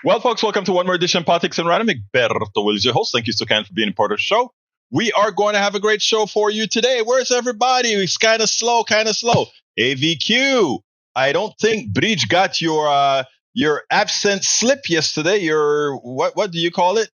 Well, folks, welcome to one more edition of Politics and Random. Egberto Will is your host. Thank you so kind for being a part of the show. We are going to have a great show for you today. Where's everybody? It's kind of slow. AVQ. I don't think Bridge got your absent slip yesterday. Your what do you call it?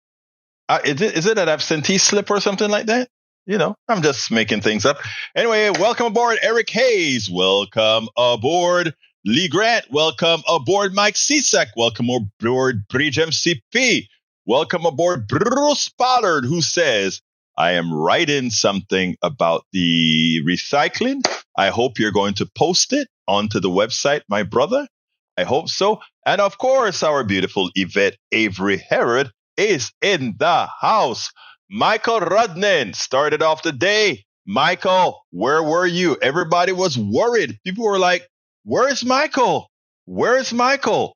Is it an absentee slip or something like that? You know, I'm just making things up. Anyway, welcome aboard, Eric Hayes. Welcome aboard, Lee Grant. Welcome aboard, Mike Cisak. Welcome aboard, Bridge MCP. Welcome aboard, Bruce Pollard, who says, I am writing something about the recycling. I hope you're going to post it onto the website, my brother. I hope so. And of course, our beautiful Yvette Avery Herod is in the house. Michael Rudnin started off the day. Michael, where were you? Everybody was worried. People were like, where is Michael? Where is Michael?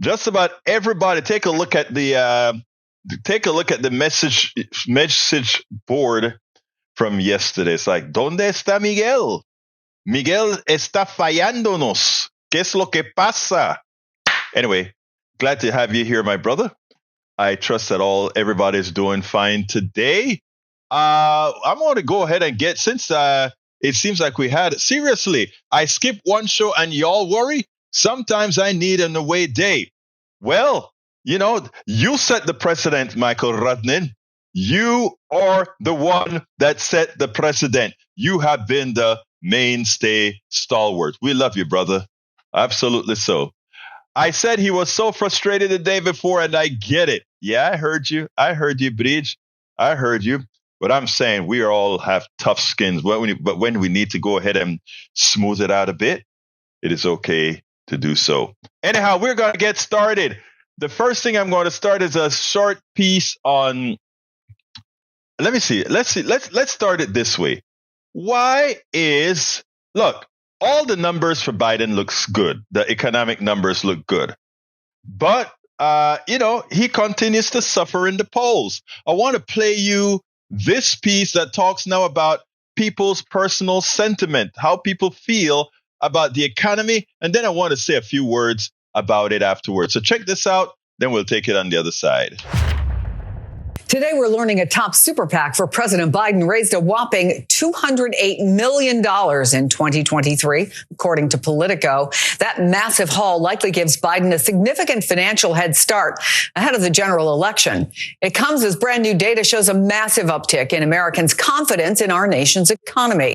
Just about everybody. Take a look at the message board from yesterday. It's like, ¿Dónde está Miguel? Miguel está fallándonos. ¿Qué es lo que pasa? Anyway, glad to have you here, my brother. I trust that everybody's doing fine today. I'm going to go ahead and since it seems like seriously, I skip one show and y'all worry. Sometimes I need an away day. Well, you know, you set the precedent, Michael Rudnin. You are the one that set the precedent. You have been the mainstay stalwart. We love you, brother. Absolutely so. I said he was so frustrated the day before, and I get it. Yeah, I heard you. Bridge. I heard you. But I'm saying we all have tough skins. But when we need to go ahead and smooth it out a bit, it is okay to do so. Anyhow, we're going to get started. The first thing I'm going to start is a short piece on. Let me see. Let's start it this way. Look. All the numbers for Biden looks good. The economic numbers look good. But, he continues to suffer in the polls. I want to play you this piece that talks now about people's personal sentiment, how people feel about the economy. And then I want to say a few words about it afterwards. So check this out. Then we'll take it on the other side. Today, we're learning a top super PAC for President Biden raised a whopping $208 million in 2023, according to Politico. That massive haul likely gives Biden a significant financial head start ahead of the general election. It comes as brand new data shows a massive uptick in Americans' confidence in our nation's economy.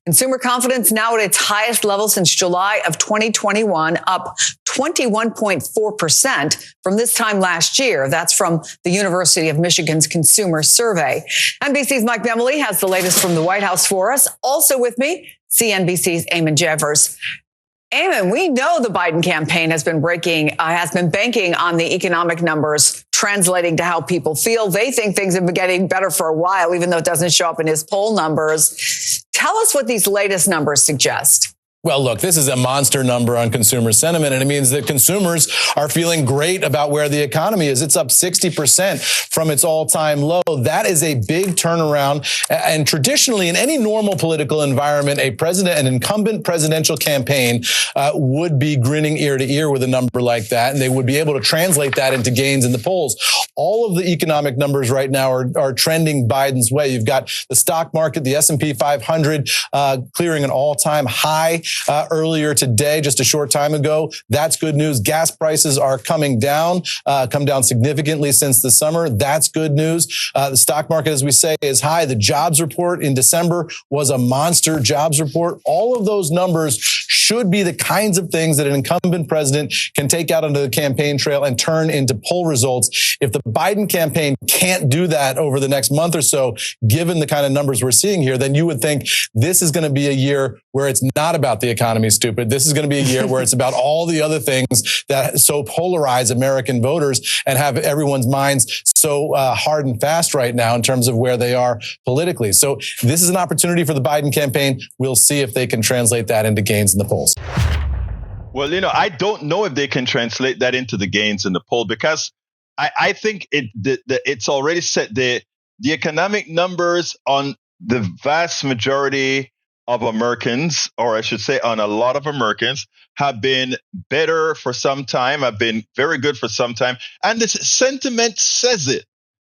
Consumer confidence now at its highest level since July of 2021, up 21.4% from this time last year. That's from the University of Michigan's Consumer Survey. NBC's Mike Memoli has the latest from the White House for us. Also with me, CNBC's Eamon Javers. Eamon, we know the Biden campaign has been banking on the economic numbers translating to how people feel. They think things have been getting better for a while, even though it doesn't show up in his poll numbers. Tell us what these latest numbers suggest. Well, look, this is a monster number on consumer sentiment, and it means that consumers are feeling great about where the economy is. It's up 60% from its all-time low. That is a big turnaround. And traditionally, in any normal political environment, an incumbent presidential campaign would be grinning ear to ear with a number like that, and they would be able to translate that into gains in the polls. All of the economic numbers right now are trending Biden's way. You've got the stock market, the S&P 500, clearing an all-time high earlier today, just a short time ago. That's good news. Gas prices are coming down, come down significantly since the summer. That's good news. The stock market, as we say, is high. The jobs report in December was a monster jobs report. All of those numbers should be the kinds of things that an incumbent president can take out onto the campaign trail and turn into poll results. If the Biden campaign can't do that over the next month or so, given the kind of numbers we're seeing here, then you would think this is going to be a year where it's not about the economy, stupid. This is going to be a year where it's about all the other things that so polarize American voters and have everyone's minds so hard and fast right now in terms of where they are politically. So this is an opportunity for the Biden campaign. We'll see if they can translate that into gains in the polls. Well, I don't know if they can translate that into the gains in the poll, because I think it's already set. The economic numbers on the vast majority of Americans, or I should say on a lot of Americans, have been better for some time, have been very good for some time. And the sentiment says it.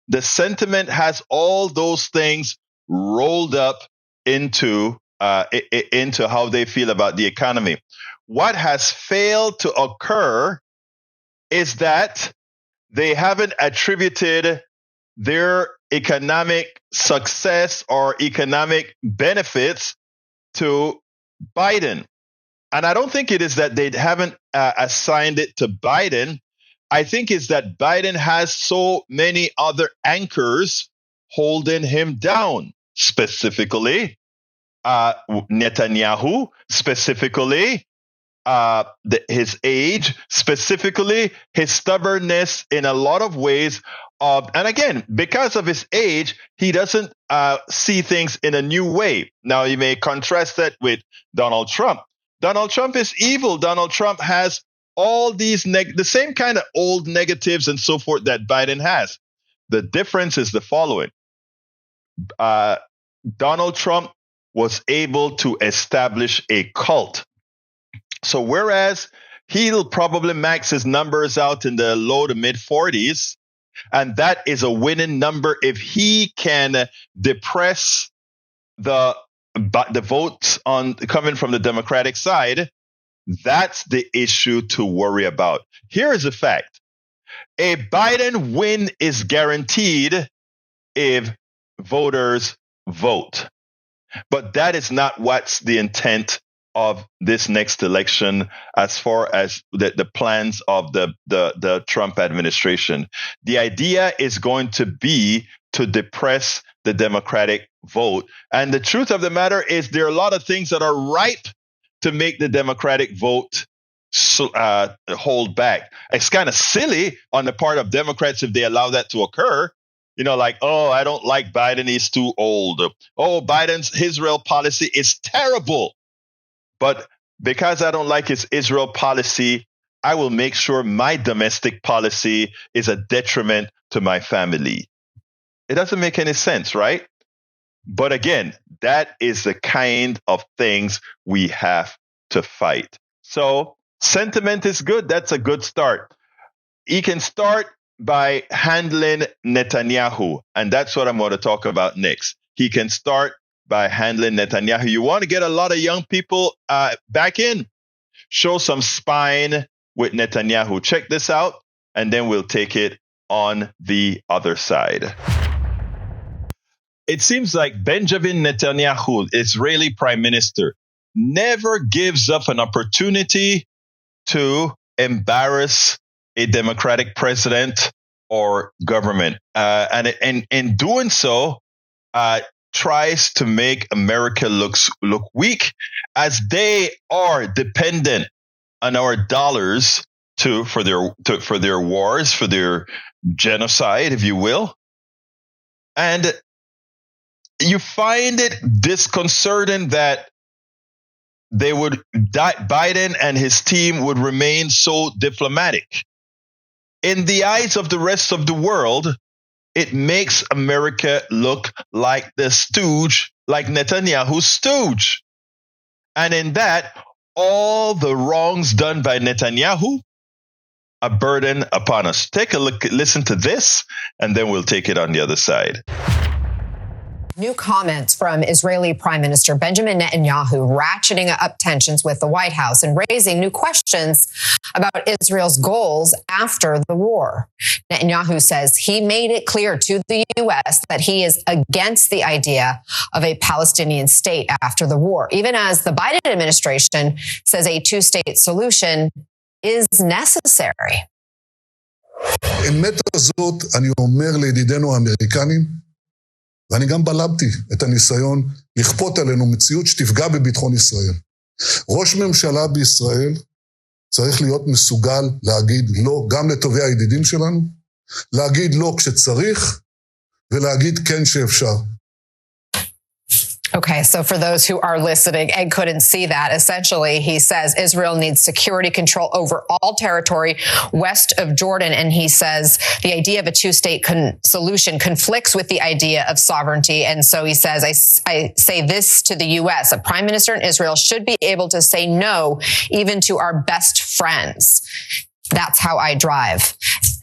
The sentiment has all those things rolled up into how they feel about the economy. What has failed to occur is that they haven't attributed their economic success or economic benefits to Biden. And I don't think it is that they haven't assigned it to Biden. I think it's that Biden has so many other anchors holding him down, specifically Netanyahu, specifically his age, specifically his stubbornness in a lot of ways. And again, because of his age, he doesn't see things in a new way. Now, you may contrast that with Donald Trump. Donald Trump is evil. Donald Trump has all these the same kind of old negatives and so forth that Biden has. The difference is the following. Donald Trump was able to establish a cult. So whereas he'll probably max his numbers out in the low to mid 40s, and that is a winning number if he can depress the votes coming from the Democratic side. That's the issue to worry about. Here is the fact. A Biden win is guaranteed if voters vote. But that is not what's the intent of this next election as far as the plans of the Trump administration. The idea is going to be to depress the Democratic vote. And the truth of the matter is there are a lot of things that are ripe to make the Democratic vote hold back. It's kind of silly on the part of Democrats if they allow that to occur. You know, like, oh, I don't like Biden, he's too old. Oh, Biden's Israel policy is terrible. But because I don't like his Israel policy, I will make sure my domestic policy is a detriment to my family. It doesn't make any sense, right? But again, that is the kind of things we have to fight. So sentiment is good. That's a good start. He can start by handling Netanyahu. And that's what I'm going to talk about next. He can start by handling Netanyahu. You want to get a lot of young people back in. Show some spine with Netanyahu. Check this out, and then we'll take it on the other side. It seems like Benjamin Netanyahu, Israeli prime minister, never gives up an opportunity to embarrass a democratic president or government. And in doing so, tries to make America look weak, as they are dependent on our dollars for their wars, for their genocide, if you will. And you find it disconcerting that Biden and his team would remain so diplomatic. In the eyes of the rest of the world, it makes America look like the stooge, like Netanyahu's stooge. And in that, all the wrongs done by Netanyahu are burden upon us. Take a look, listen to this, and then we'll take it on the other side. New comments from Israeli Prime Minister Benjamin Netanyahu ratcheting up tensions with the White House and raising new questions about Israel's goals after the war. Netanyahu says he made it clear to the U.S. that he is against the idea of a Palestinian state after the war, even as the Biden administration says a two-state solution is necessary. האמת הזאת אני אומר לידידינו האמריקנים, ואני גם בלבתי את הניסיון לכפות עלינו מציאות שתפגע בביטחון ישראל. ראש ממשלה בישראל צריך להיות מסוגל להגיד לא גם לטובי הידידים שלנו, להגיד לא כשצריך, ולהגיד כן שאפשר. Okay, so for those who are listening and couldn't see that, essentially he says Israel needs security control over all territory west of Jordan. And he says the idea of a two-state solution conflicts with the idea of sovereignty. And so he says, I say this to the U.S., a prime minister in Israel should be able to say no even to our best friends. That's how I drive.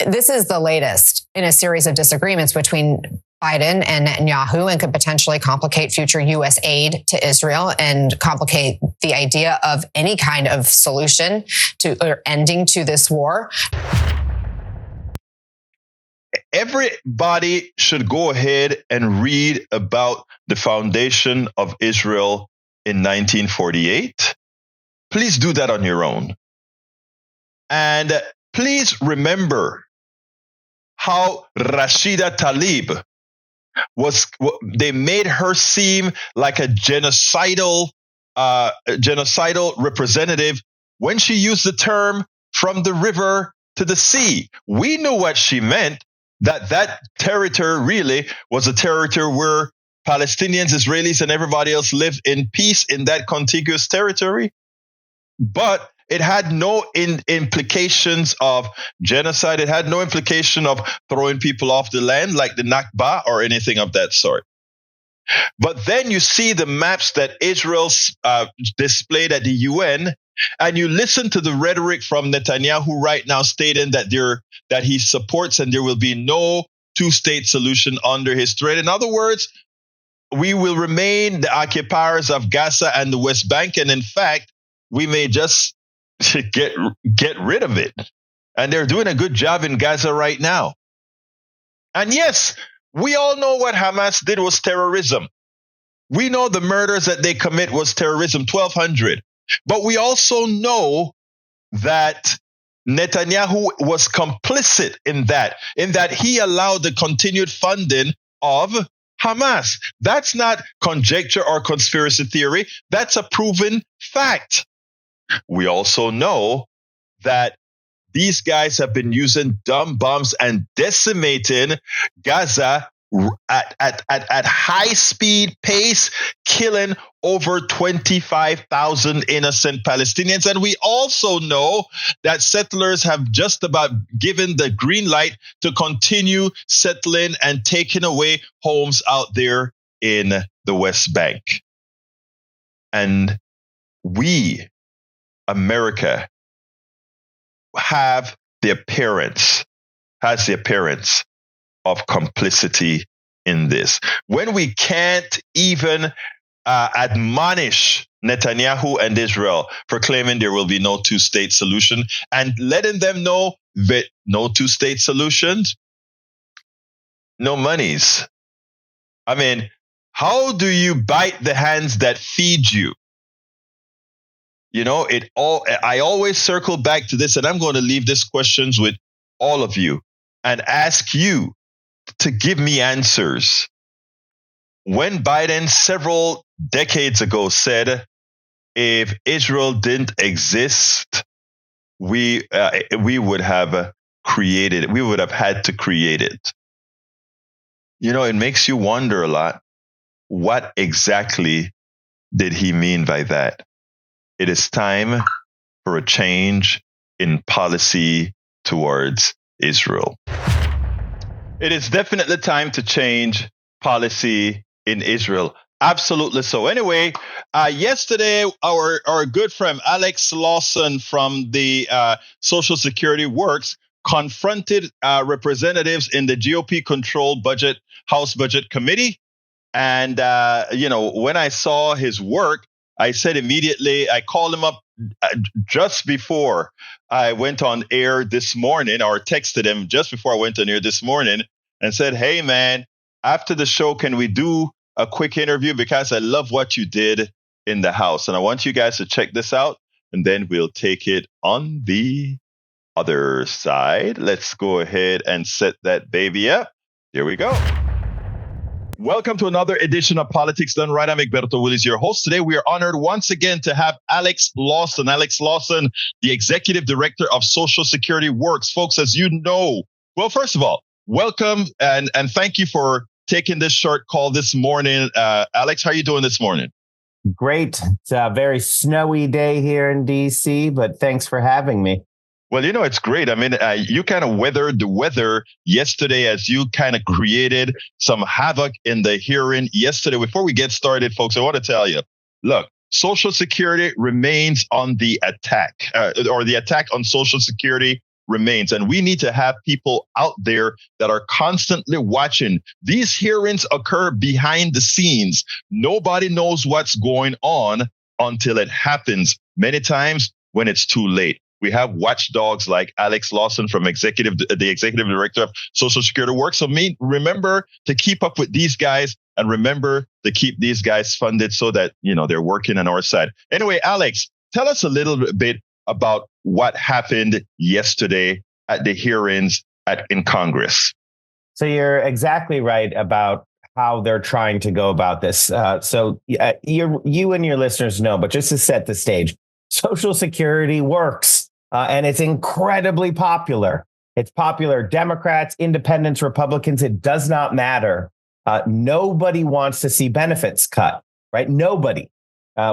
This is the latest in a series of disagreements between Biden and Netanyahu, and could potentially complicate future U.S. aid to Israel and complicate the idea of any kind of solution to or ending to this war. Everybody should go ahead and read about the foundation of Israel in 1948. Please do that on your own. And please remember how Rashida Tlaib they made her seem like a genocidal representative when she used the term from the river to the sea. We knew what she meant, that territory really was a territory where Palestinians, Israelis, and everybody else lived in peace in that contiguous territory. But it had no implications of genocide. It had no implication of throwing people off the land like the Nakba or anything of that sort. But then you see the maps that Israel displayed at the UN, and you listen to the rhetoric from Netanyahu right now stating that he supports and there will be no two-state solution under his threat. In other words, we will remain the occupiers of Gaza and the West Bank, and in fact, we may just get rid of it. And they're doing a good job in Gaza right now. And yes, we all know what Hamas did was terrorism. We know the murders that they commit was terrorism, 1,200. But we also know that Netanyahu was complicit in that he allowed the continued funding of Hamas. That's not conjecture or conspiracy theory. That's a proven fact. We also know that these guys have been using dumb bombs and decimating Gaza at high speed pace, killing over 25,000 innocent Palestinians. And we also know that settlers have just about given the green light to continue settling and taking away homes out there in the West Bank. And we, America, has the appearance of complicity in this. When we can't even admonish Netanyahu and Israel for claiming there will be no two-state solution and letting them know that no two-state solutions, no monies. I mean, how do you bite the hands that feed you? You know, I always circle back to this, and I'm going to leave these questions with all of you and ask you to give me answers. When Biden several decades ago said, if Israel didn't exist, we would have created it. We would have had to create it. You know, it makes you wonder a lot. What exactly did he mean by that? It is time for a change in policy towards Israel. It is definitely time to change policy in Israel. Absolutely so. Anyway, yesterday, our good friend Alex Lawson from the Social Security Works confronted representatives in the GOP-controlled House Budget Committee. And, when I saw his work, I said immediately, I called him up just before I went on air this morning, or texted him just before I went on air this morning and said, hey, man, after the show, can we do a quick interview? Because I love what you did in the House. And I want you guys to check this out, and then we'll take it on the other side. Let's go ahead and set that baby up. Here we go. Welcome to another edition of Politics Done Right. I'm Egberto Willis, your host. Today, we are honored once again to have Alex Lawson. Alex Lawson, the Executive Director of Social Security Works. Folks, as you know, well, first of all, welcome and thank you for taking this short call this morning. Alex, how are you doing this morning? Great. It's a very snowy day here in D.C., but thanks for having me. Well, it's great. I mean, you kind of weathered the weather yesterday as you kind of created some havoc in the hearing yesterday. Before we get started, folks, I want to tell you, look, Social Security remains on the attack, or the attack on Social Security remains. And we need to have people out there that are constantly watching. These hearings occur behind the scenes. Nobody knows what's going on until it happens. Many times when it's too late. We have watchdogs like Alex Lawson from the executive director of Social Security Work. So remember to keep up with these guys and remember to keep these guys funded so that, they're working on our side. Anyway, Alex, tell us a little bit about what happened yesterday at the hearings in Congress. So you're exactly right about how they're trying to go about this. You and your listeners know, but just to set the stage, Social Security works. And it's incredibly popular. It's popular. Democrats, independents, Republicans, it does not matter. Nobody wants to see benefits cut, right? Nobody.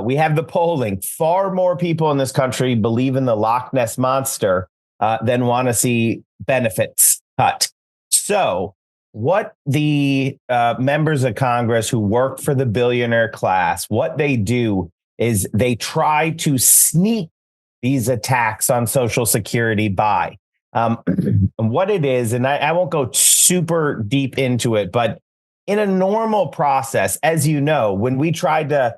We have the polling. Far more people in this country believe in the Loch Ness Monster than want to see benefits cut. So what the members of Congress who work for the billionaire class, what they do is they try to sneak these attacks on Social Security by. And what it is, and I won't go super deep into it, but in a normal process, as you know, when we tried to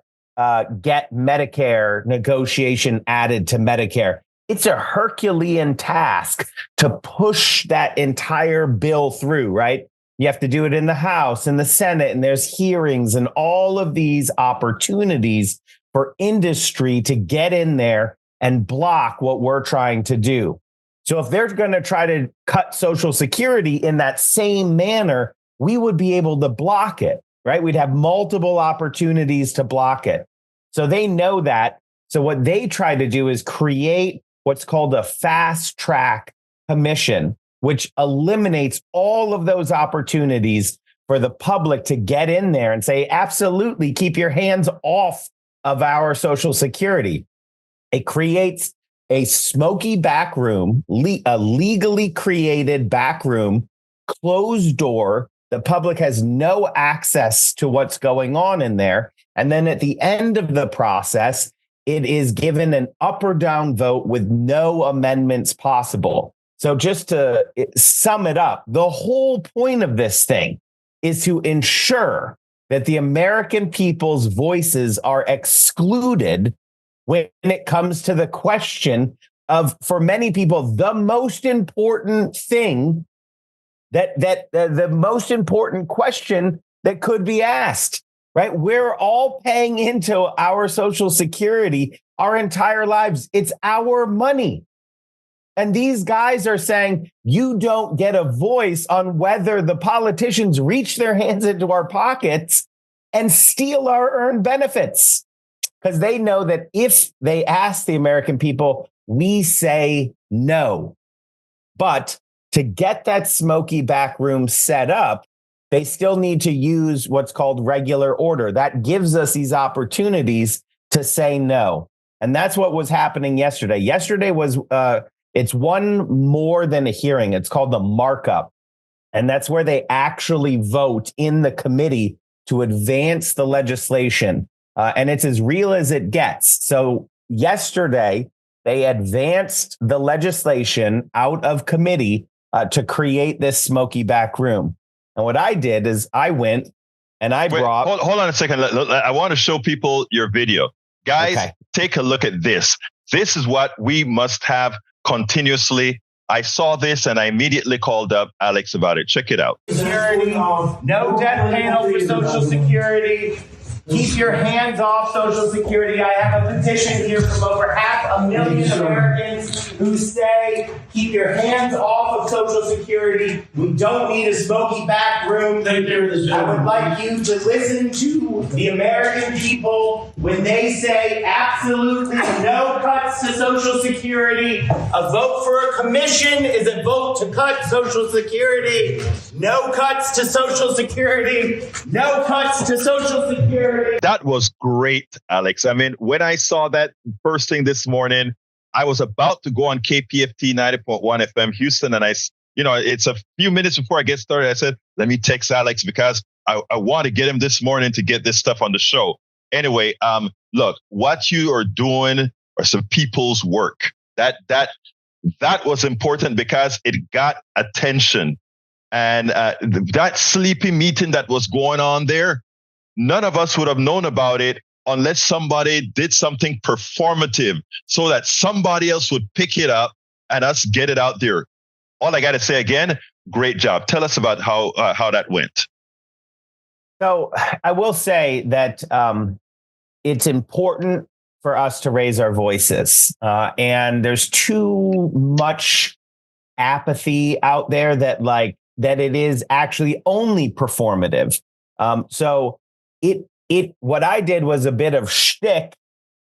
get Medicare negotiation added to Medicare, it's a Herculean task to push that entire bill through, right? You have to do it in the House and the Senate, and there's hearings and all of these opportunities for industry to get in there and block what we're trying to do. So if they're going to try to cut Social Security in that same manner, we would be able to block it, right? We'd have multiple opportunities to block it. So they know that. So what they try to do is create what's called a fast track commission, which eliminates all of those opportunities for the public to get in there and say, absolutely, keep your hands off of our Social Security. It creates a smoky back room, a legally created back room, closed door. The public has no access to what's going on in there. And then at the end of the process, it is given an up or down vote with no amendments possible. So just to sum it up, the whole point of this thing is to ensure that the American people's voices are excluded when it comes to the question of, for many people, the most important thing the most important question that could be asked, right? We're all paying into our Social Security our entire lives. It's our money. And these guys are saying, you don't get a voice on whether the politicians reach their hands into our pockets and steal our earned benefits. Because they know that if they ask the American people, we say no. But to get that smoky back room set up, they still need to use what's called regular order. That gives us these opportunities to say no. And that's what was happening yesterday. Yesterday was, it's one more than a hearing. It's called the markup. And that's where they actually vote in the committee to advance the legislation. And it's as real as it gets. So yesterday, they advanced the legislation out of committee to create this smoky back room. And what I did is I went and I brought... Hold on a second. I want to show people your video. Guys, okay. Take a look at this. This is what we must have continuously. I saw this and I immediately called up Alex about it. Check it out. Security, no death panel for Social Security. Keep your hands off Social Security. I have a petition here from over 500,000 Americans who say, keep your hands off of Social Security. We don't need a smoky back room. I would like you to listen to the American people when they say absolutely no cuts to Social Security. A vote for a commission is a vote to cut Social Security. No cuts to Social Security. No cuts to Social Security. That was great, Alex. I mean, when I saw that first thing this morning, I was about to go on KPFT 90.1 FM Houston, and it's a few minutes before I get started. I said, let me text Alex because I want to get him this morning to get this stuff on the show. Anyway, look, what you are doing are some people's work. That was important because it got attention. And that sleepy meeting that was going on there, none of us would have known about it unless somebody did something performative so that somebody else would pick it up and us get it out there. All I got to say again, great job. Tell us about how that went. So I will say that it's important for us to raise our voices. And there's too much apathy out there that it is actually only performative. So what I did was a bit of shtick,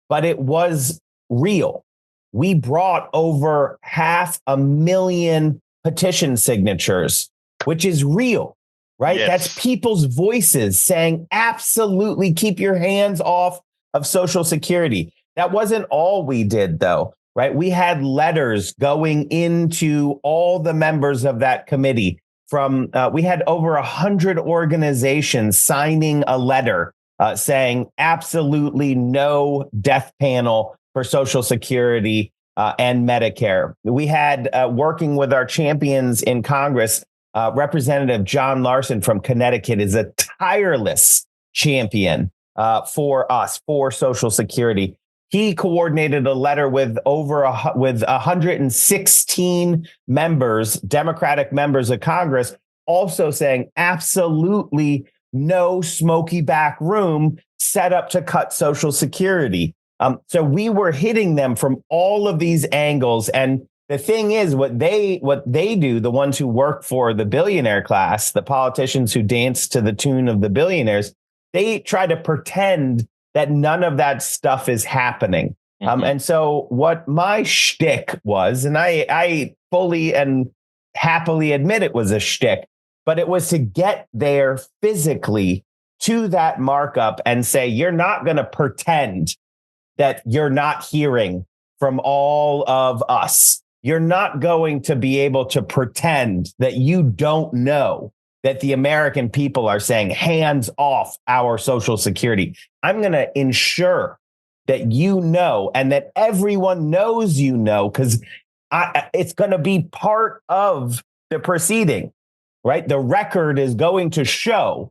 but it was real. We brought over 500,000 petition signatures, which is real, right? Yes. That's people's voices saying, absolutely keep your hands off of Social Security. That wasn't all we did, though, right? We had letters going into all the members of that committee. We had over 100 organizations signing a letter saying absolutely no death panel for Social Security and Medicare. We had, working with our champions in Congress, Representative John Lawson from Connecticut is a tireless champion for us, for Social Security. He coordinated a letter with 116 members, Democratic members of Congress, also saying absolutely no smoky back room set up to cut Social Security. So we were hitting them from all of these angles. And the thing is, what they do, the ones who work for the billionaire class, the politicians who dance to the tune of the billionaires, they try to pretend that none of that stuff is happening. Mm-hmm. And so what my shtick was, and I fully and happily admit it was a shtick, but it was to get there physically to that markup and say, you're not going to pretend that you're not hearing from all of us. You're not going to be able to pretend that you don't know that the American people are saying hands off our Social Security. I'm going to ensure that you know, and that everyone knows you know, because it's going to be part of the proceeding, right? The record is going to show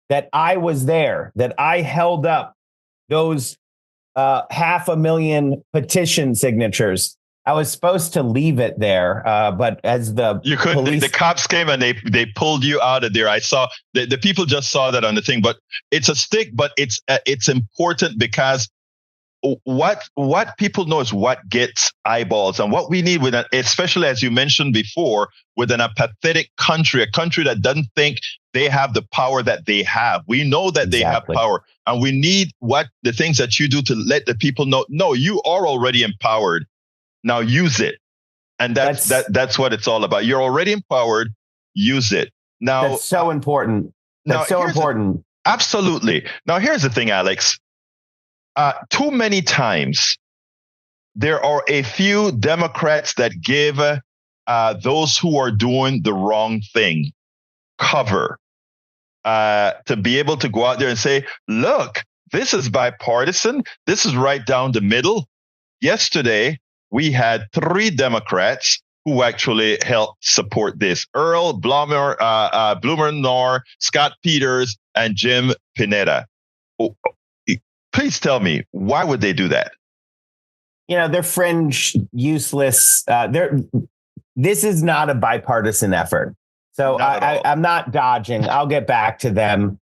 that I was there, that I held up those 500,000 petition signatures. I was supposed to leave it there, but as the cops came and they pulled you out of there. I saw the people just saw that on the thing, but it's a stick, but it's important because what people know is what gets eyeballs, and what we need with that, especially as you mentioned before, with an apathetic country, a country that doesn't think they have the power that they have. We know that they have power, and we need the things that you do to let the people know, no, you are already empowered. Now use it. And that's what it's all about. You're already empowered. Use it. Now, that's so important. That's so important. Absolutely. Now, here's the thing, Alex. Too many times, there are a few Democrats that give those who are doing the wrong thing cover to be able to go out there and say, look, this is bipartisan. This is right down the middle. Yesterday, we had 3 Democrats who actually helped support this. Earl Blumenauer, Scott Peters, and Jim Pineda. Please tell me, why would they do that? You know, they're fringe, useless. This is not a bipartisan effort. So I'm not dodging. I'll get back to them.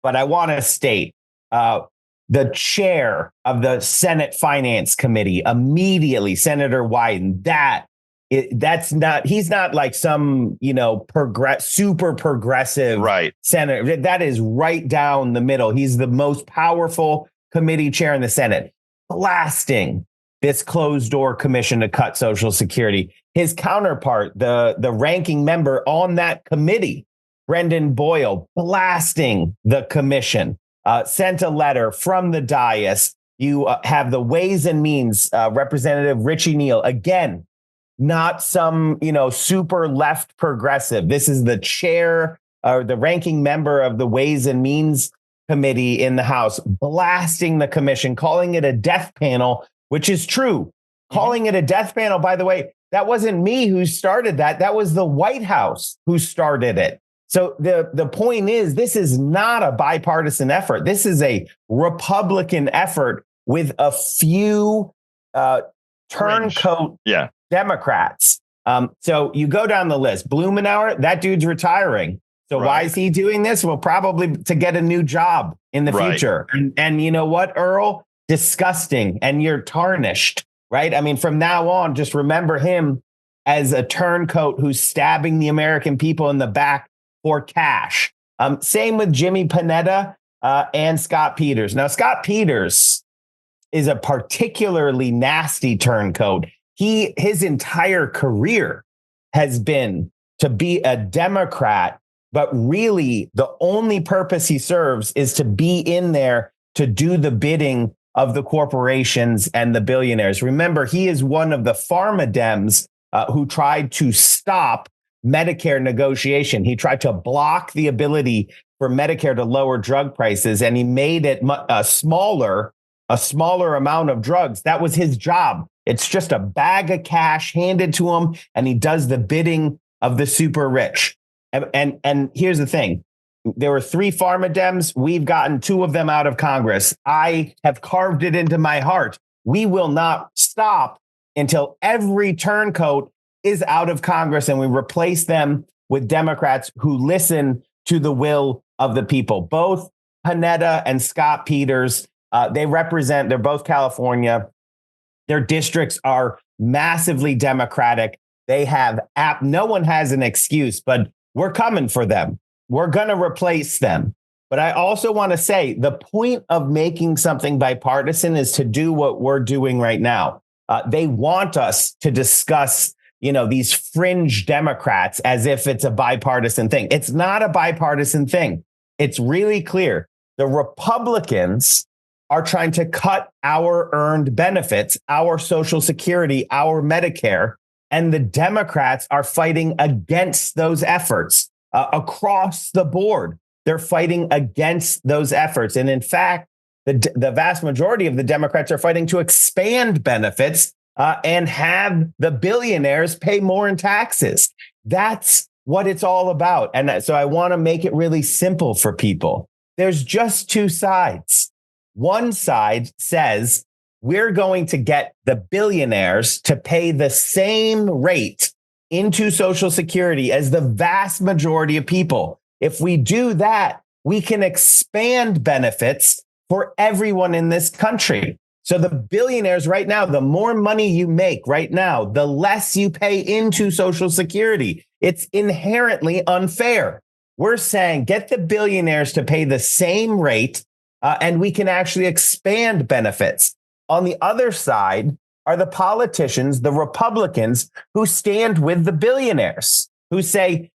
but I want to state the chair of the Senate Finance Committee immediately, Senator Wyden, he's not like some, super progressive senator. That is right down the middle. He's the most powerful committee chair in the Senate, blasting this closed door commission to cut Social Security. His counterpart, the ranking member on that committee, Brendan Boyle, blasting the commission, sent a letter from the dais. You have the Ways and Means Representative Richie Neal, again, not some, super left progressive. This is the chair or the ranking member of the Ways and Means Committee in the House, blasting the commission, calling it a death panel, which is true. Calling it a death panel, by the way, that wasn't me who started that. That was the White House who started it. So the point is, this is not a bipartisan effort. This is a Republican effort with a few turncoat Democrats. So you go down the list. Blumenauer, that dude's retiring. So why is he doing this? Well, probably to get a new job in the future. And you know what, Earl? Disgusting. And you're tarnished, right? I mean, from now on, just remember him as a turncoat who's stabbing the American people in the back for cash. Same with Jimmy Panetta and Scott Peters. Now, Scott Peters is a particularly nasty turncoat. His entire career has been to be a Democrat, but really the only purpose he serves is to be in there to do the bidding of the corporations and the billionaires. Remember, he is one of the pharma Dems who tried to stop Medicare negotiation. He tried to block the ability for Medicare to lower drug prices, and he made it a smaller amount of drugs. That was his job. It's just a bag of cash handed to him, and he does the bidding of the super rich. And here's the thing. There were 3 pharma Dems. We've gotten 2 of them out of Congress. I have carved it into my heart. We will not stop until every turncoat is out of Congress and we replace them with Democrats who listen to the will of the people. Both Panetta and Scott Peters, they're both California. Their districts are massively Democratic. They have no one has an excuse, but we're coming for them. We're going to replace them. But I also want to say the point of making something bipartisan is to do what we're doing right now. They want us to discuss, these fringe Democrats as if it's a bipartisan thing. It's not a bipartisan thing. It's really clear. The Republicans are trying to cut our earned benefits, our Social Security, our Medicare, and the Democrats are fighting against those efforts across the board. They're fighting against those efforts. And in fact, the vast majority of the Democrats are fighting to expand benefits and have the billionaires pay more in taxes. That's what it's all about. And so I want to make it really simple for people. There's just 2 sides. One side says we're going to get the billionaires to pay the same rate into Social Security as the vast majority of people. If we do that, we can expand benefits for everyone in this country. So the billionaires right now, the more money you make right now, the less you pay into Social Security. It's inherently unfair. We're saying get the billionaires to pay the same rate and we can actually expand benefits. On the other side are the politicians, the Republicans, who stand with the billionaires, who say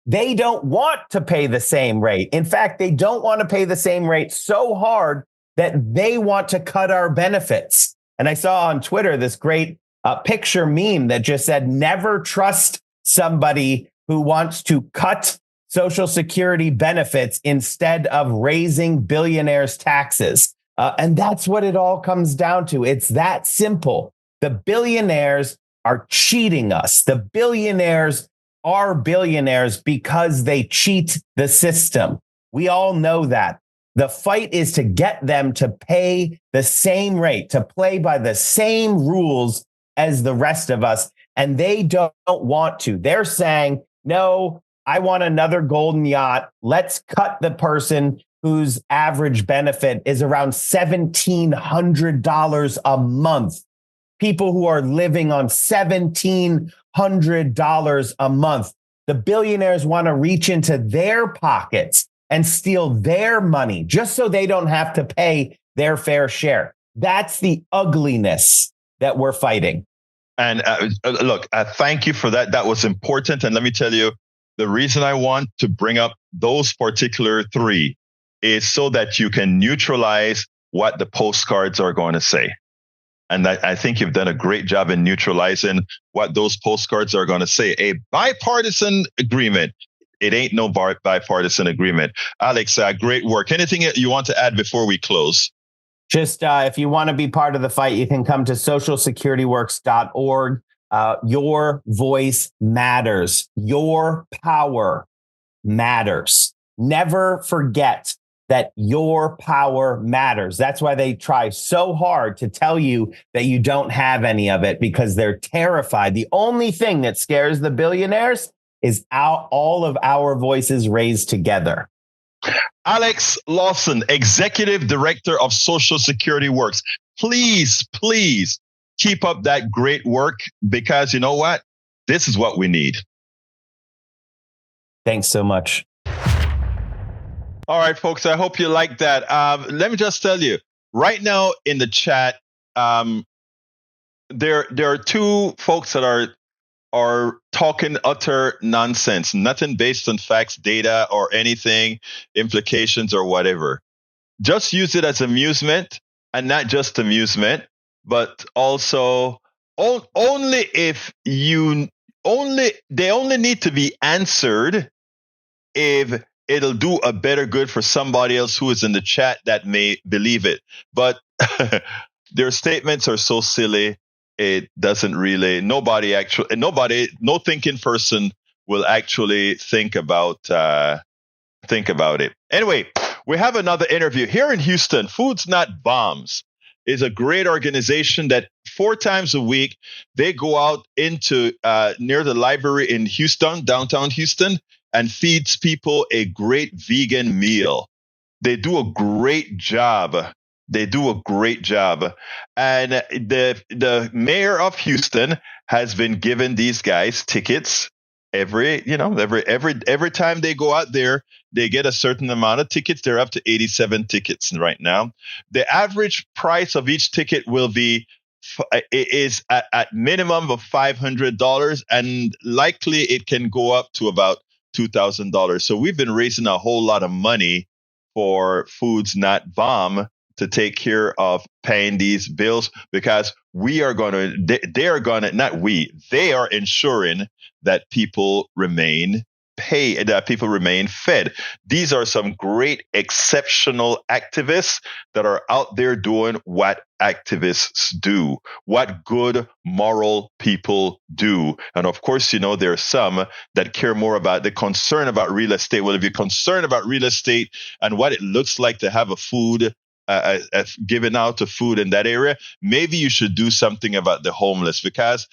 they don't want to pay the same rate. In fact, they don't want to pay the same rate so hard that they want to cut our benefits. And I saw on Twitter this great picture meme that just said, never trust somebody who wants to cut Social Security benefits instead of raising billionaires' taxes. And that's what it all comes down to. It's that simple. The billionaires are cheating us. The billionaires are billionaires because they cheat the system. We all know that. The fight is to get them to pay the same rate, to play by the same rules as the rest of us. And they don't want to. They're saying, no, I want another golden yacht. Let's cut the person whose average benefit is around $1,700 a month. People who are living on $1,700 a month. The billionaires want to reach into their pockets and steal their money just so they don't have to pay their fair share. That's the ugliness that we're fighting. And look, thank you for that. That was important. And let me tell you, the reason I want to bring up those particular three is so that you can neutralize what the postcards are going to say. And I think you've done a great job in neutralizing what those postcards are going to say. A bipartisan agreement. It ain't no bipartisan agreement. Alex, great work. Anything you want to add before we close? Just if you want to be part of the fight, you can come to socialsecurityworks.org. Your voice matters. Your power matters. Never forget that your power matters. That's why they try so hard to tell you that you don't have any of it, because they're terrified. The only thing that scares the billionaires is all of our voices raised together. Alex Lawson, Executive Director of Social Security Works. Please keep up that great work, because you know what? This is what we need. Thanks so much. All right, folks, I hope you like that. Let me just tell you, right now in the chat, there are two folks that are talking utter nonsense, nothing based on facts, data, or anything, implications or whatever. Just use it as amusement, and not just amusement, but also only if they only need to be answered if it'll do a better good for somebody else who is in the chat that may believe it. But their statements are so silly. It doesn't really, no thinking person will actually think about it. Anyway, we have another interview here in Houston. Foods Not Bombs is a great organization that 4 times a week, they go out into near the library in Houston, downtown Houston, and feeds people a great vegan meal. They do a great job. And the mayor of Houston has been giving these guys tickets every time they go out there. They get a certain amount of tickets. They're up to 87 tickets right now. The average price of each ticket is at minimum of $500, and likely it can go up to about $2,000. So we've been raising a whole lot of money for Foods Not Bomb to take care of paying these bills, because they are ensuring that people remain paid, that people remain fed. These are some great, exceptional activists that are out there doing what activists do, what good, moral people do. And of course, there are some that care more about the concern about real estate. Well, if you're concerned about real estate and what it looks like to have a food given out of food in that area, maybe you should do something about the homeless, because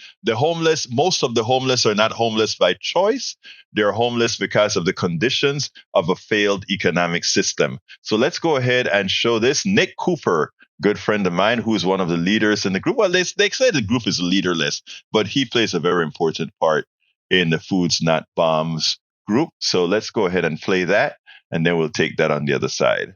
most of the homeless are not homeless by choice. They're homeless because of the conditions of a failed economic system. So let's go ahead and show this. Nick Cooper, good friend of mine, who is one of the leaders in the group. Well, they say the group is leaderless, but he plays a very important part in the Foods Not Bombs group. So let's go ahead and play that, and then we'll take that on the other side.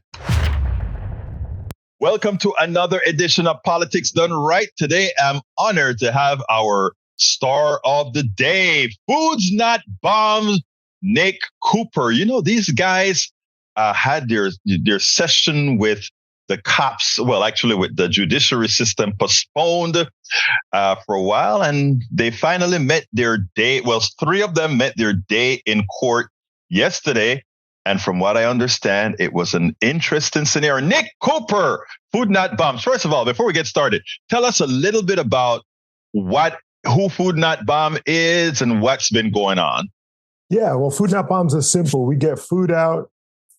Welcome to another edition of Politics Done Right. Today, I'm honored to have our star of the day, Foods Not Bombs, Nick Cooper. These guys had their session with the cops, well, actually with the judiciary system, postponed for a while, and they finally met their day. Well, 3 of them met their day in court yesterday. And from what I understand, it was an interesting scenario. Nick Cooper, Food Not Bombs. First of all, before we get started, tell us a little bit about who Food Not Bomb is and what's been going on. Yeah, well, Food Not Bombs is simple. We get food out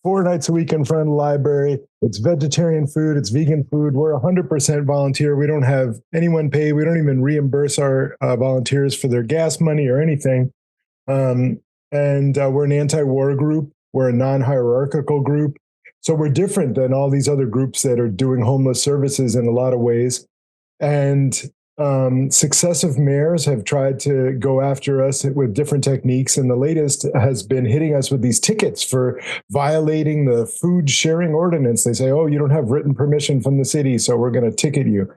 4 nights a week in front of the library. It's vegetarian food. It's vegan food. We're 100% volunteer. We don't have anyone paid. We don't even reimburse our volunteers for their gas money or anything. And we're an anti-war group. We're a non-hierarchical group. So we're different than all these other groups that are doing homeless services in a lot of ways. And successive mayors have tried to go after us with different techniques. And the latest has been hitting us with these tickets for violating the food sharing ordinance. They say, oh, you don't have written permission from the city, so we're going to ticket you.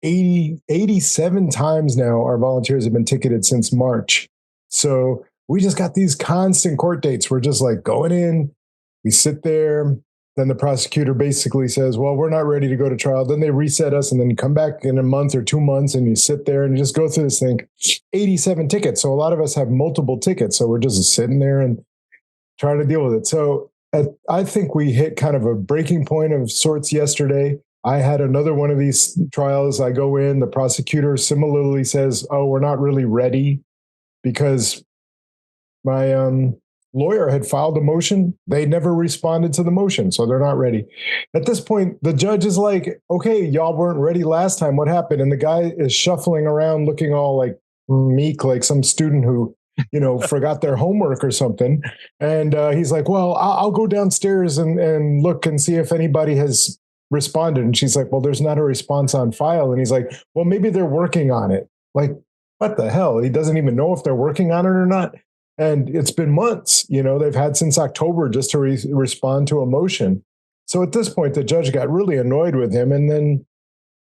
87 times now our volunteers have been ticketed since March. So we just got these constant court dates. We're just like going in, we sit there. Then the prosecutor basically says, well, we're not ready to go to trial. Then they reset us and then you come back in a month or 2 months and you sit there and you just go through this thing. 87 tickets. So a lot of us have multiple tickets. So we're just sitting there and trying to deal with it. So I think we hit kind of a breaking point of sorts yesterday. I had another one of these trials. I go in, the prosecutor similarly says, oh, we're not really ready because my lawyer had filed a motion. They never responded to the motion, so they're not ready. At this point, the judge is like, okay, y'all weren't ready last time. What happened? And the guy is shuffling around looking all like meek, like some student who, forgot their homework or something. And he's like, well, I'll go downstairs and look and see if anybody has responded. And she's like, well, there's not a response on file. And he's like, well, maybe they're working on it. Like, what the hell? He doesn't even know if they're working on it or not. And it's been months, they've had since October just to respond to a motion. So at this point, the judge got really annoyed with him and then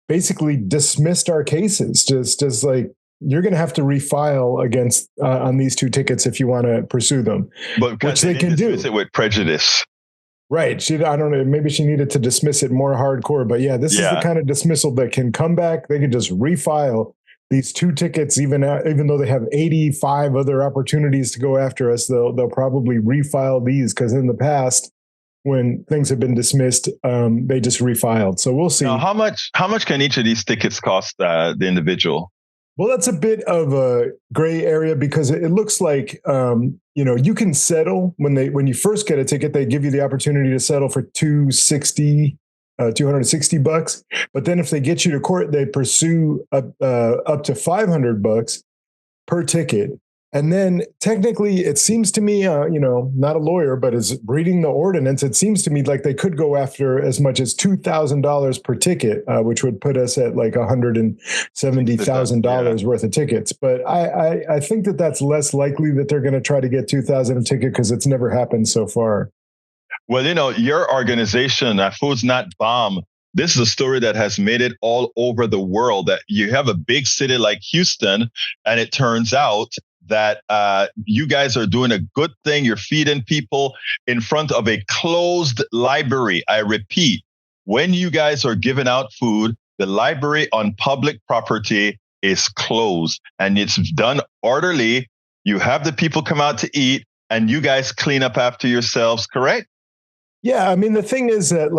basically dismissed our cases. Just like, you're going to have to refile against on these two tickets if you want to pursue them, but which they can do. It with prejudice. Right. I don't know. Maybe she needed to dismiss it more hardcore. But yeah, this is the kind of dismissal that can come back. They can just refile these two tickets, even though they have 85 other opportunities to go after us. They'll probably refile these because in the past, when things have been dismissed, they just refiled. So we'll see. Now, how much can each of these tickets cost the individual? Well, that's a bit of a gray area because it looks like you can settle when you first get a ticket. They give you the opportunity to settle for $260. But then if they get you to court, they pursue up to $500 per ticket. And then technically, it seems to me, not a lawyer, but as reading the ordinance, it seems to me like they could go after as much as $2,000 per ticket, which would put us at like $170,000 worth of tickets. But I think that's less likely that they're going to try to get $2,000 a ticket because it's never happened so far. Well, your organization, Food's Not Bomb, this is a story that has made it all over the world, that you have a big city like Houston, and it turns out that you guys are doing a good thing. You're feeding people in front of a closed library. I repeat, when you guys are giving out food, the library on public property is closed and it's done orderly. You have the people come out to eat and you guys clean up after yourselves, correct? Yeah, I mean, the thing is that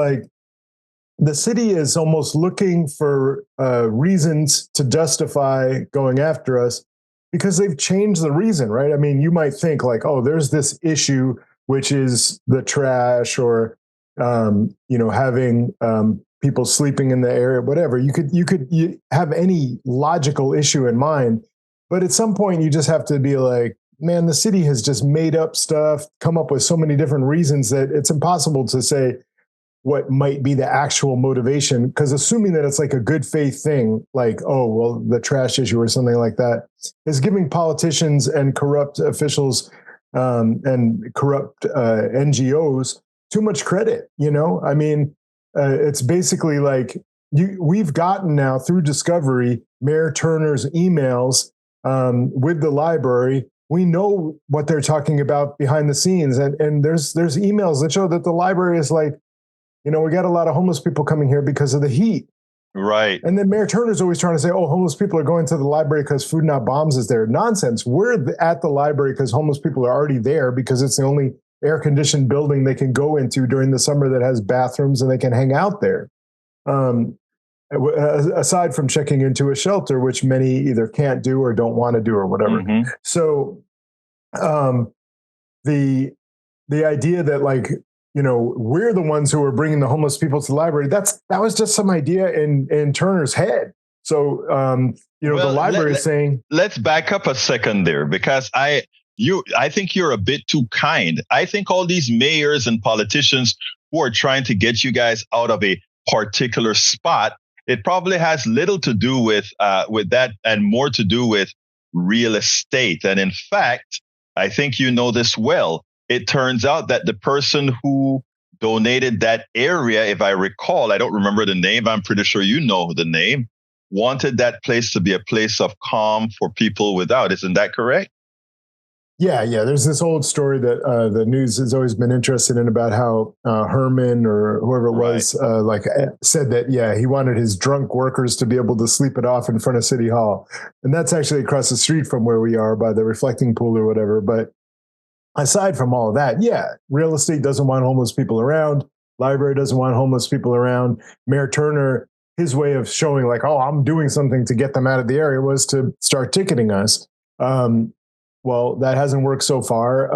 the city is almost looking for reasons to justify going after us because they've changed the reason, right? I mean, you might think like, oh, there's this issue, which is the trash or, having people sleeping in the area, whatever. You could have any logical issue in mind, but at some point you just have to be like, man, the city has just made up stuff, come up with so many different reasons that it's impossible to say what might be the actual motivation. Because assuming that it's like a good faith thing, like, oh, well, the trash issue or something like that, is giving politicians and corrupt officials and corrupt NGOs too much credit. I mean, it's basically like we've gotten now through discovery, Mayor Turner's emails with the library. We know what they're talking about behind the scenes. And there's emails that show that the library is like, we got a lot of homeless people coming here because of the heat. Right. And then Mayor Turner's always trying to say, oh, homeless people are going to the library because Food Not Bombs is there. Nonsense. We're at the library because homeless people are already there because it's the only air-conditioned building they can go into during the summer that has bathrooms and they can hang out there. Aside from checking into a shelter, which many either can't do or don't want to do or whatever. Mm-hmm. So the idea that we're the ones who are bringing the homeless people to the library, that was just some idea in Turner's head. So, the library is saying... Let's back up a second there because I think you're a bit too kind. I think all these mayors and politicians who are trying to get you guys out of a particular spot. It probably has little to do with that and more to do with real estate. And in fact, I think you know this well. It turns out that the person who donated that area, if I recall, I don't remember the name, I'm pretty sure you know the name, wanted that place to be a place of calm for people without. Isn't that correct? Yeah. There's this old story that the news has always been interested in about how Herman or whoever it was said that, he wanted his drunk workers to be able to sleep it off in front of City Hall. And that's actually across the street from where we are by the reflecting pool or whatever. But aside from all of that, real estate doesn't want homeless people around. Library doesn't want homeless people around. Mayor Turner, his way of showing like, oh, I'm doing something to get them out of the area was to start ticketing us. Well, that hasn't worked so far.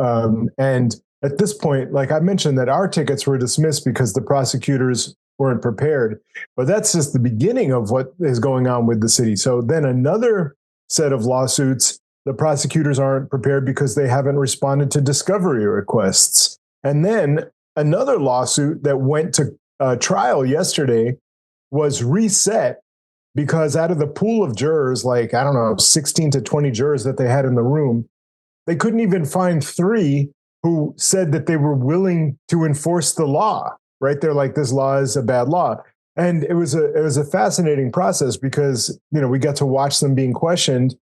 And at this point, like I mentioned, that our tickets were dismissed because the prosecutors weren't prepared. But that's just the beginning of what is going on with the city. So then another set of lawsuits, the prosecutors aren't prepared because they haven't responded to discovery requests. And then another lawsuit that went to trial yesterday was reset because out of the pool of jurors, 16 to 20 jurors that they had in the room, they couldn't even find 3 who said that they were willing to enforce the law, right? They're like, this law is a bad law. And it was a fascinating process because, we got to watch them being questioned.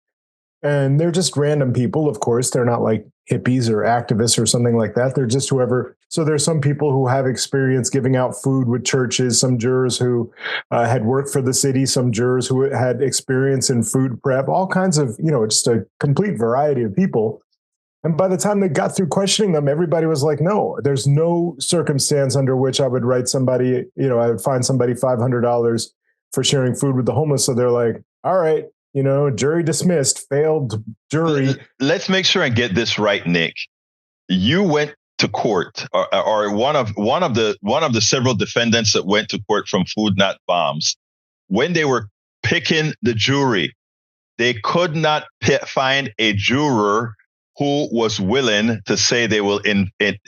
And they're just random people, of course. They're not like hippies or activists or something like that. They're just whoever. So there's some people who have experience giving out food with churches, some jurors who had worked for the city, some jurors who had experience in food prep, all kinds of, just a complete variety of people. And by the time they got through questioning them, everybody was like, no, there's no circumstance under which I would write somebody, I would find somebody $500 for sharing food with the homeless. So they're like, all right. Jury dismissed, failed jury. Let's make sure I get this right, Nick. You went to court, or one of the several defendants that went to court from Food Not Bombs. When they were picking the jury, they could not find a juror who was willing to say they will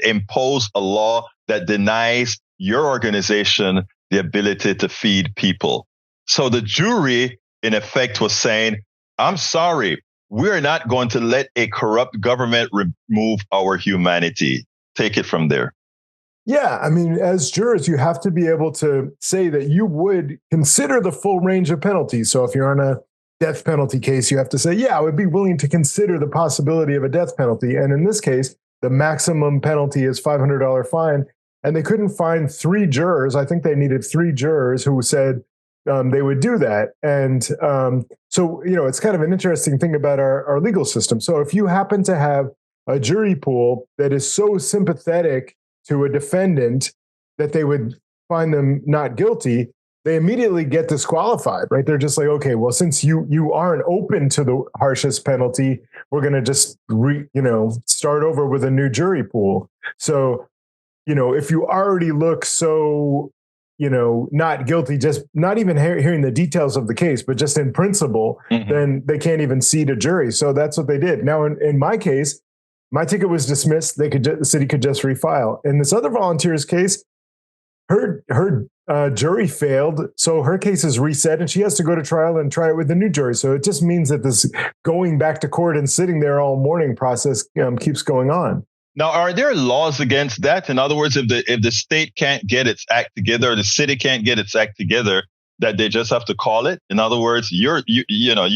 impose a law that denies your organization the ability to feed people. So the jury, in effect, was saying, I'm sorry, we're not going to let a corrupt government remove our humanity. Take it from there. Yeah, I mean, as jurors, you have to be able to say that you would consider the full range of penalties. So if you're on a death penalty case, you have to say, I would be willing to consider the possibility of a death penalty. And in this case, the maximum penalty is $500 fine. And they couldn't find 3 jurors. I think they needed 3 jurors who said, they would do that. And so, it's kind of an interesting thing about our legal system. So if you happen to have a jury pool that is so sympathetic to a defendant that they would find them not guilty, they immediately get disqualified, right? They're just like, okay, well, since you aren't open to the harshest penalty, we're going to just, start over with a new jury pool. So, if you already look so not guilty, just not even hearing the details of the case, but just in principle, then they can't even seat a jury. So that's what they did. Now, in my case, my ticket was dismissed. The city could just refile. In this other volunteer's case, her jury failed, so her case is reset, and she has to go to trial and try it with the new jury. So it just means that this going back to court and sitting there all morning process keeps going on. Now, are there laws against that? In other words, if the state can't get its act together, or the city can't get its act together, that they just have to call it? In other words, you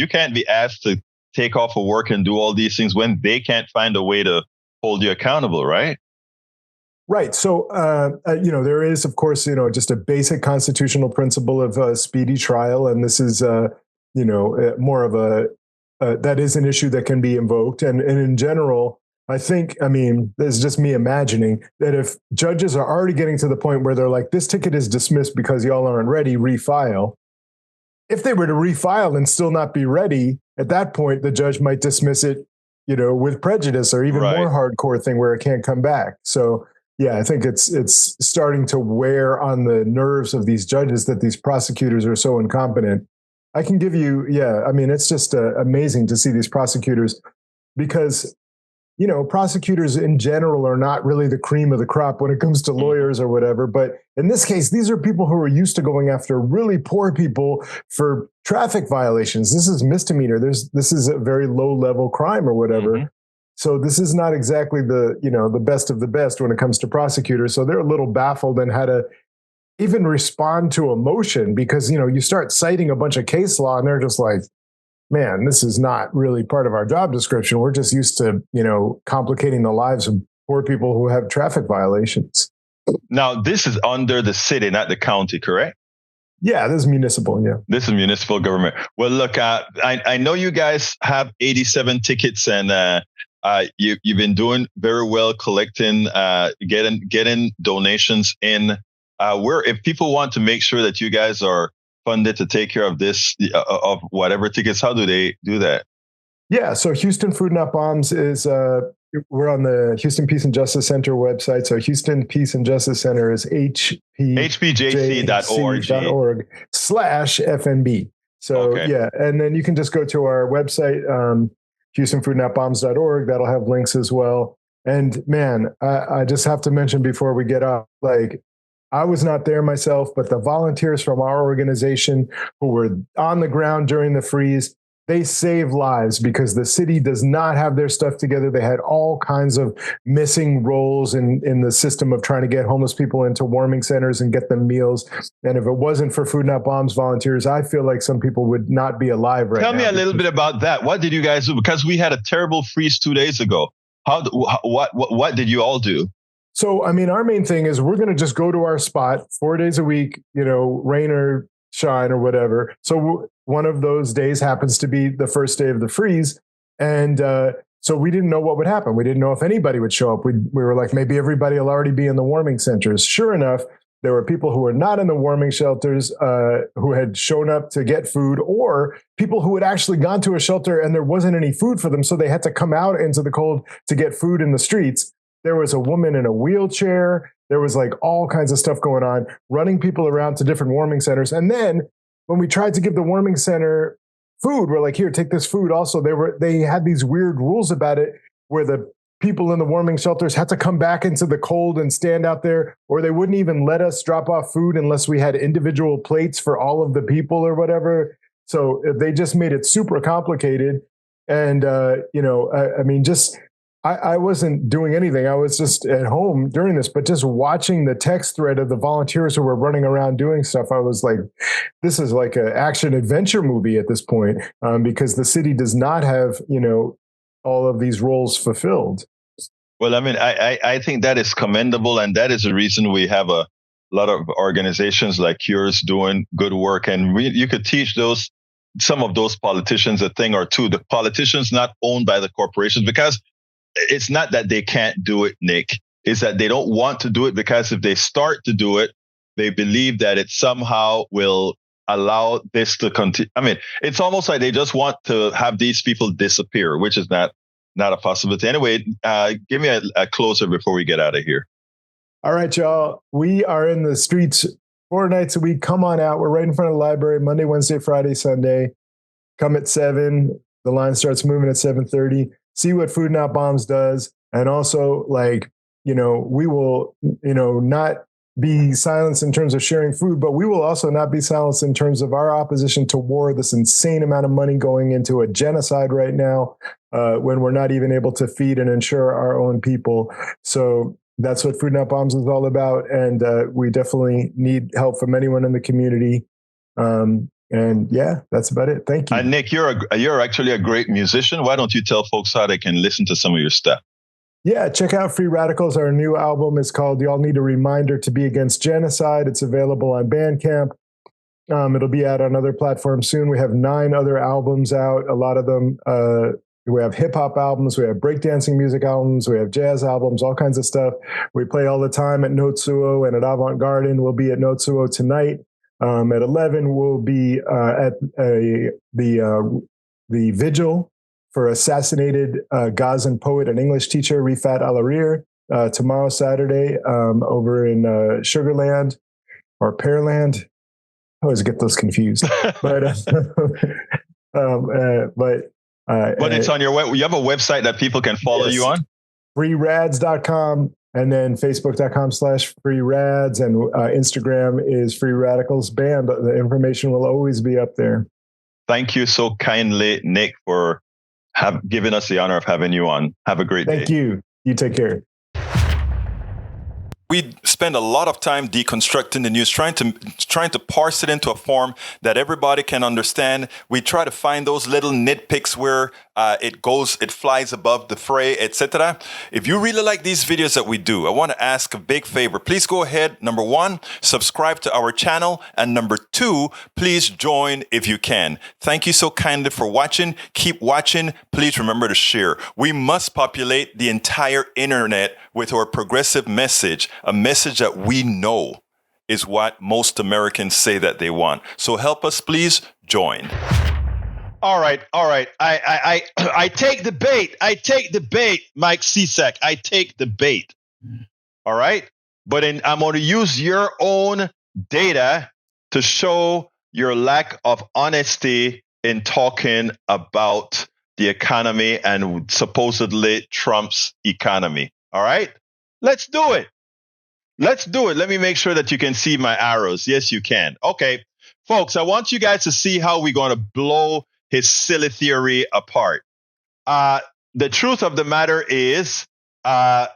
can't be asked to take off of work and do all these things when they can't find a way to hold you accountable, right? Right. So, there is, of course, just a basic constitutional principle of speedy trial. And this is, more of that is an issue that can be invoked. And in general, I think, this is just me imagining that if judges are already getting to the point where they're like, this ticket is dismissed because y'all aren't ready, refile. If they were to refile and still not be ready, at that point, the judge might dismiss it, with prejudice or even more hardcore thing where it can't come back. So, yeah, I think it's starting to wear on the nerves of these judges that these prosecutors are so incompetent. I can give you, it's just amazing to see these prosecutors because prosecutors in general are not really the cream of the crop when it comes to lawyers or whatever. But in this case, these are people who are used to going after really poor people for traffic violations. This is misdemeanor. This is a very low level crime or whatever. So this is not exactly the best of the best when it comes to prosecutors. So they're a little baffled in how to even respond to a motion because, you start citing a bunch of case law and they're just like, man, this is not really part of our job description. We're just used to, complicating the lives of poor people who have traffic violations. Now, this is under the city, not the county, correct? Yeah, this is municipal. Yeah. This is municipal government. Well, look, I know you guys have 87 tickets and you've been doing very well collecting, getting donations in. If people want to make sure that you guys are funded to take care of this, of whatever tickets, how do they do that? Yeah, so Houston Food Not Bombs is, we're on the Houston Peace and Justice Center website. So Houston Peace and Justice Center is hpjc.org/FNB. So okay. Yeah, and then you can just go to our website, HoustonFoodNotBombs.org. That'll have links as well. And man, I just have to mention before we get off, I was not there myself, but the volunteers from our organization who were on the ground during the freeze, they saved lives because the city does not have their stuff together. They had all kinds of missing roles in the system of trying to get homeless people into warming centers and get them meals. And if it wasn't for Food Not Bombs volunteers, I feel like some people would not be alive right now. Tell me a little bit about that. What did you guys do? Because we had a terrible freeze 2 days ago. What did you all do? So, our main thing is we're going to just go to our spot 4 days a week, rain or shine or whatever. So one of those days happens to be the first day of the freeze. And so we didn't know what would happen. We didn't know if anybody would show up. We were like, maybe everybody will already be in the warming centers. Sure enough, there were people who were not in the warming shelters who had shown up to get food, or people who had actually gone to a shelter and there wasn't any food for them. So they had to come out into the cold to get food in the streets. There was a woman in a wheelchair. There was all kinds of stuff going on, running people around to different warming centers. And then when we tried to give the warming center food, we're like, here, take this food. Also, they had these weird rules about it where the people in the warming shelters had to come back into the cold and stand out there, or they wouldn't even let us drop off food unless we had individual plates for all of the people or whatever. So they just made it super complicated. And, I wasn't doing anything. I was just at home during this, but just watching the text thread of the volunteers who were running around doing stuff, I was like, this is like an action adventure movie at this point, because the city does not have, all of these roles fulfilled. Well, I think that is commendable. And that is the reason we have a lot of organizations like yours doing good work. And you could teach some of those politicians a thing or two. The politicians not owned by the corporations, because it's not that they can't do it, Nick. It's that they don't want to do it, because if they start to do it, they believe that it somehow will allow this to continue. It's almost like they just want to have these people disappear, which is not a possibility. Anyway, give me a closer before we get out of here. All right, y'all. We are in the streets 4 nights a week. Come on out. We're right in front of the library, Monday, Wednesday, Friday, Sunday. Come at 7. The line starts moving at 7:30. See what Food Not Bombs does. And also, we will, not be silenced in terms of sharing food, but we will also not be silenced in terms of our opposition to war, this insane amount of money going into a genocide right now, when we're not even able to feed and ensure our own people. So that's what Food Not Bombs is all about. And we definitely need help from anyone in the community. And yeah, that's about it. Thank you. And Nick, you're actually a great musician. Why don't you tell folks how they can listen to some of your stuff? Yeah, check out Free Radicals. Our new album is called Y'all Need a Reminder to Be Against Genocide. It's available on Bandcamp. It'll be out on other platforms soon. We have 9 other albums out. A lot of them, we have hip hop albums, we have breakdancing music albums, we have jazz albums, all kinds of stuff. We play all the time at Notsuo and at Avant Garden. We'll be at Notsuo tonight. At 11, we'll be at the vigil for assassinated Gazan poet and English teacher Rifat Alarir tomorrow, Saturday, over in Sugarland or Pearland. I always get those confused. But But it's on your web. You have a website that people can follow you on? freerads.com, and then facebook.com/freerads, and Instagram is Free Radicals Band. The information will always be up there. Thank you so kindly, Nick, for giving us the honor of having you on. Have a great day. Thank you. You take care. We spend a lot of time deconstructing the news, trying to parse it into a form that everybody can understand. We try to find those little nitpicks where it flies above the fray, etc. If you really like these videos that we do, I want to ask a big favor. Please go ahead. Number one, subscribe to our channel. And number two, please join if you can. Thank you so kindly for watching. Keep watching. Please remember to share. We must populate the entire internet with our progressive message, a message that we know is what most Americans say that they want. So help us, please join. All right. I take the bait. Mike Cisak. I take the bait. All right. But I'm going to use your own data to show your lack of honesty in talking about the economy and supposedly Trump's economy. All right. Let's do it. Let me make sure that you can see my arrows. Yes, you can. Okay. Folks, I want you guys to see how we're going to blow his silly theory apart. The truth of the matter is, let's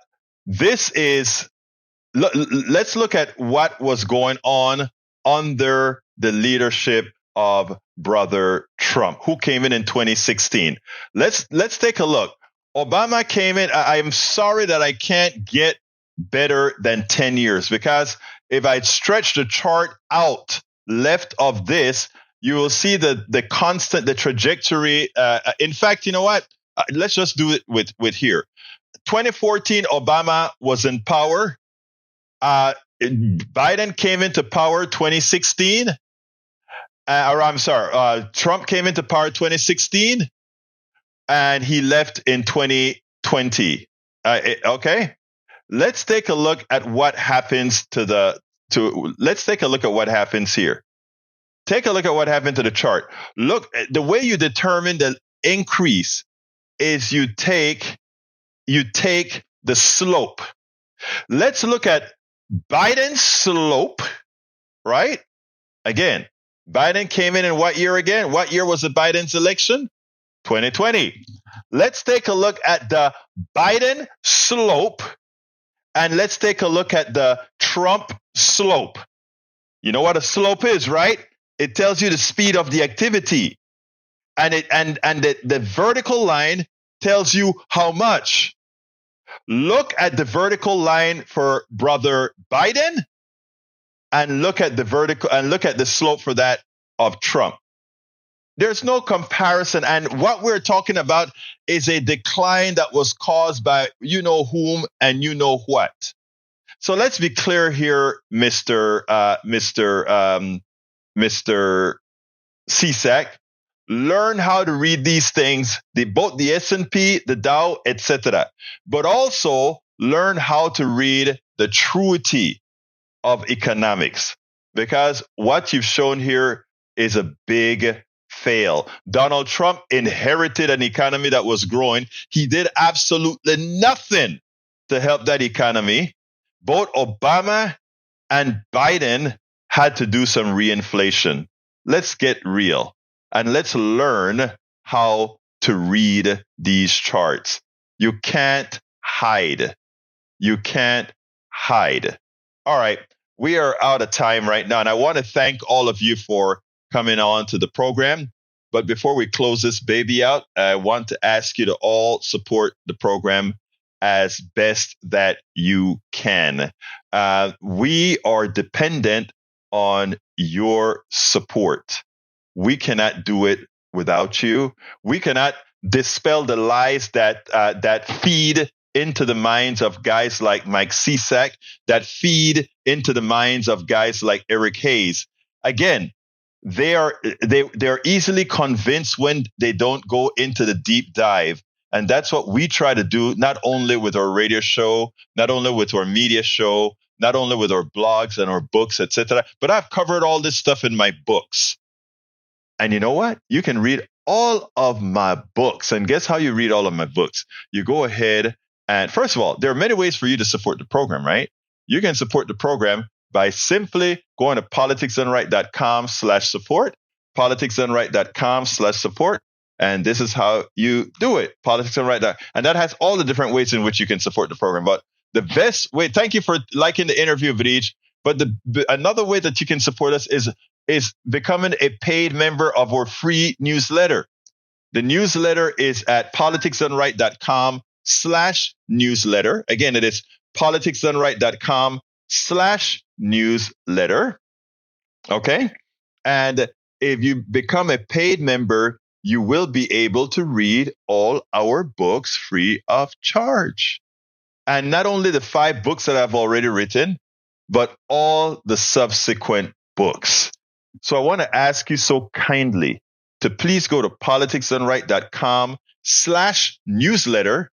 look at what was going on under the leadership of Brother Trump, who came in 2016. Let's take a look. Obama came in. I'm sorry that I can't get better than 10 years, because if I stretch the chart out left of this, you will see the trajectory. In fact, you know what? Let's just do it with here. 2014, Obama was in power. Biden came into power 2016. Trump came into power 2016, and he left in 2020. Okay. Let's take a look at what happens let's take a look at what happens here. Take a look at what happened to the chart. Look, the way you determine the increase is you take the slope. Let's look at Biden's slope, right? Again, Biden came in what year again? What year was the Biden's election? 2020. Let's take a look at the Biden slope, and let's take a look at the Trump slope. You know what a slope is, right? It tells you the speed of the activity. And the vertical line tells you how much. Look at the vertical line for Brother Biden, and look at the slope for that of Trump. There's no comparison. And what we're talking about is a decline that was caused by you know whom and you know what. So let's be clear here, Mr. Cisak. Learn how to read these things, both the S&P, the Dow, etc. But also learn how to read the truity of economics, because what you've shown here is a big fail. Donald Trump inherited an economy that was growing. He did absolutely nothing to help that economy. Both Obama and Biden had to do some reinflation. Let's get real and let's learn how to read these charts. You can't hide. You can't hide. All right. We are out of time right now, and I want to thank all of you for coming on to the program. But before we close this baby out, I want to ask you to all support the program as best that you can. We are dependent on your support. We cannot do it without you. We cannot dispel the lies that feed into the minds of guys like Mike Cisak, that feed into the minds of guys like Eric Hayes. Again, they're easily convinced when they don't go into the deep dive. And that's what we try to do, not only with our radio show, not only with our media show, not only with our blogs and our books, etc. But I've covered all this stuff in my books. And you know what? You can read all of my books. And guess how you read all of my books? You go ahead and, first of all, there are many ways for you to support the program, right? You can support the program by simply going to politicsdoneright.com/support, politicsdoneright.com/support. And this is how you do it. Politicsdoneright. And that has all the different ways in which you can support the program. But the best way, thank you for liking the interview, Vidij. But another way that you can support us is becoming a paid member of our free newsletter. The newsletter is at politicsdoneright.com/newsletter. Again, it is politicsdoneright.com/newsletter. Okay. And if you become a paid member, you will be able to read all our books free of charge. And not only the 5 books that I've already written, but all the subsequent books. So I want to ask you so kindly to please go to politicsdoneright.com/newsletter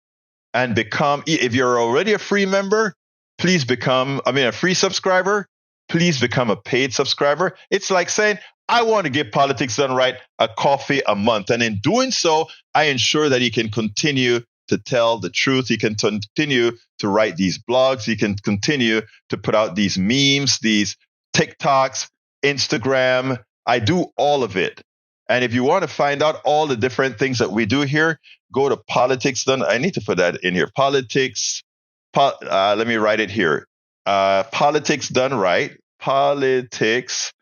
and become, if you're already a free member, please become, a free subscriber, please become a paid subscriber. It's like saying, I want to give Politics Done Right a coffee a month. And in doing so, I ensure that he can continue to tell the truth. He can continue to write these blogs. He can continue to put out these memes, these TikToks, Instagram. I do all of it. And if you want to find out all the different things that we do here, go to Politics Done. I need to put that in here. Let me write it here. Politics Done Right. Politics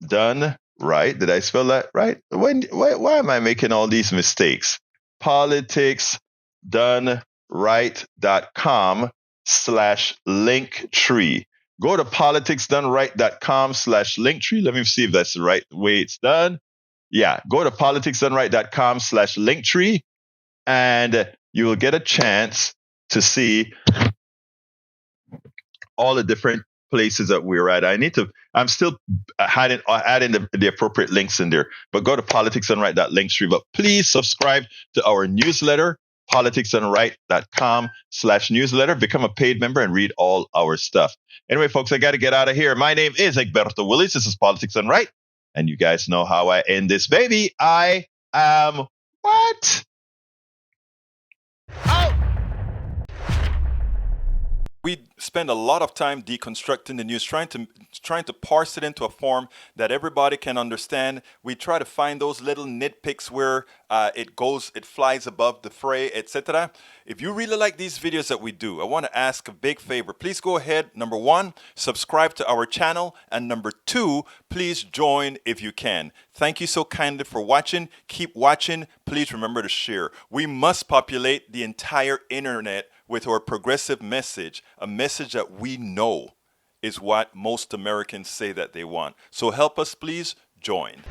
Done Right. Did I spell that right? Why am I making all these mistakes? politicsdoneright.com/linktree. Go to politicsdoneright.com/linktree. Let me see if that's the right way it's done. Yeah, go to politicsdoneright.com/linktree, and you will get a chance to see all the different places that we're at. I'm still adding the appropriate links in there, but go to politicsdoneright.linktree. But please subscribe to our newsletter, politicsdoneright.com/newsletter. Become a paid member and read all our stuff. Anyway, folks, I got to get out of here. My name is Egberto Willis. This is Politics Done Right. And you guys know how I end this, baby. I am what? Out! We spend a lot of time deconstructing the news, trying to parse it into a form that everybody can understand. We try to find those little nitpicks where it flies above the fray, etc. If you really like these videos that we do, I want to ask a big favor. Please go ahead, number 1, subscribe to our channel, and number 2, please join if you can. Thank you so kindly for watching. Keep watching. Please remember to share. We must populate the entire internet with our progressive message, a message that we know is what most Americans say that they want. So help us, please join.